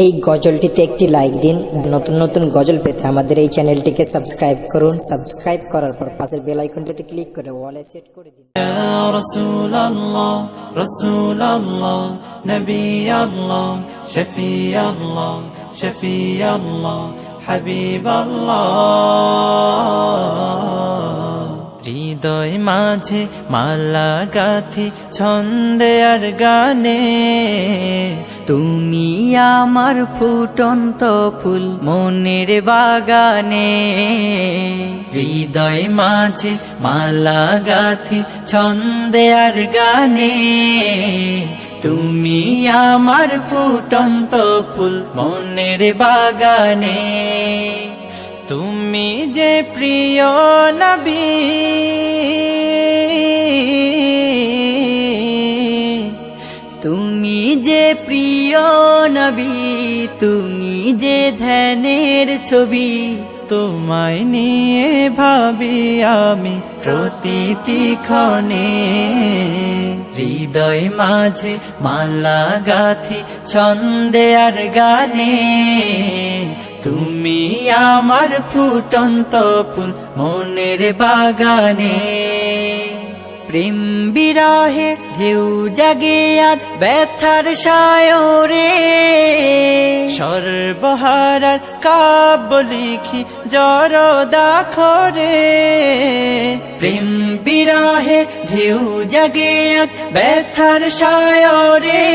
এই গজলটিতে একটি লাইক দিন। নতুন নতুন গজল পেতে আমাদের এই চ্যানেলটিকে সাবস্ক্রাইব করুন। সাবস্ক্রাইব করার পর পাশের বেল আইকনটিতে ক্লিক করে ওয়ালে সেট করে দিন। ইয়া রাসূলুল্লাহ রাসূলুল্লাহ নবী আল্লাহ শফি আল্লাহ শফি আল্লাহ হাবিব আল্লাহ। হৃদয় মাঝে মালা গাথি ছন্দে আর গানে, তুমি আমার ফুটন্ত ফুল মনের বাগানে। হৃদয় মাঝে মালা গাথি ছন্দে আর গানে, তুমি আমার ফুটন্ত ফুল মনের বাগানে। তুমি যে প্রিয় নবী, তুমি যে প্রিয় নবী, তুমি যে ধ্যানের ছবি। তোমায় নিয়ে ভাবি আমি প্রতিটি ক্ষণে। হৃদয় মাঝে মালা গাথি ছন্দে আর গানে, তুমি আমার ফুটন্ত ফুল মনের বাগানে। প্রেম বিরহে ঢেউ জাগে আজ ব্যথার সায়রে, সর্বহারার কাব্য লিখি জরদাখরে। প্রেম বিরহে ঢেউ জাগে আজ ব্যথার সায়রে,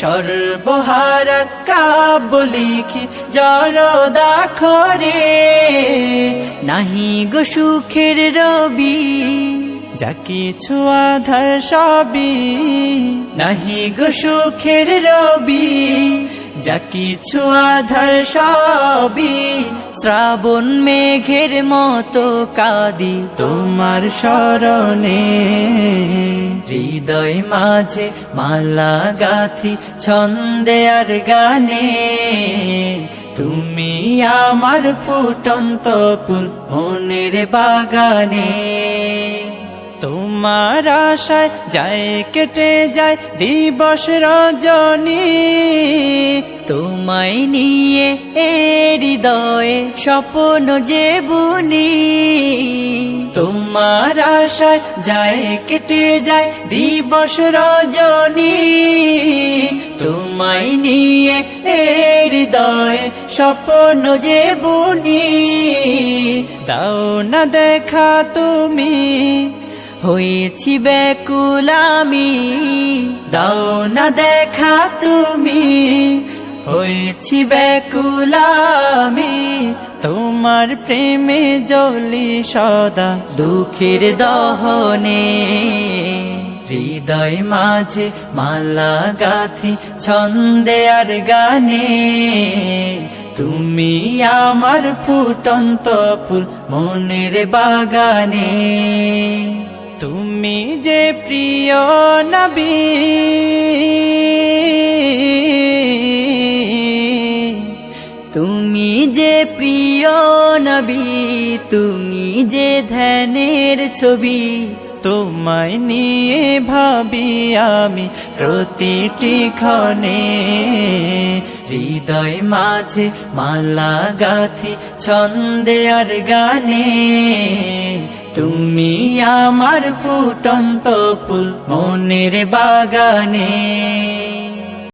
সর্বহারার কাব্য লিখি জরদাখরে। নাহি গো সুখের রবি, যা কিছু আধার সবই, নাহি গো সুখের রবি, যা কিছু আধার সবই। শ্রাবণ মেঘের মতো কাঁদি তোমার শরণে। হৃদয় মাঝে মালা গাথি ছন্দে আর গানে, তুমি আমার ফুটন্ত ফুল মনের বাগানে। তোমার আশায় যায় কেটে যায় দিবস রজনী, তোমায় নিয়ে এ হৃদয়ে স্বপ্ন যে বুনি। তোমার আশায় যায় কেটে যায় দিবস রজনী, তোমায় নিয়ে এ হৃদয়ে স্বপ্ন যে বুনি। দাও না দেখা তুমি, হয়েছি ব্যাকুল আমি। দাও না দেখা তুমি, হয়েছি ব্যাকুল আমি। তোমার প্রেমে জ্বলি সদা দুঃখের দহনে। হৃদয় মাঝে মালা গাথি ছন্দে আর গানে, তুমি আমার ফুটন্ত ফুল মনের বাগানে। তুমি যে প্রিয় নবী, তুমি যে প্রিয় নবী, তুমি যে ধ্যানের ছবি। তোমায় নিয়ে ভাবি আমি প্রতিটি ক্ষণে। হৃদয় মাঝে মালা গাথি ছন্দে আর গানে, তুমি আমার ফুটন্ত ফুল মনের বাগানে।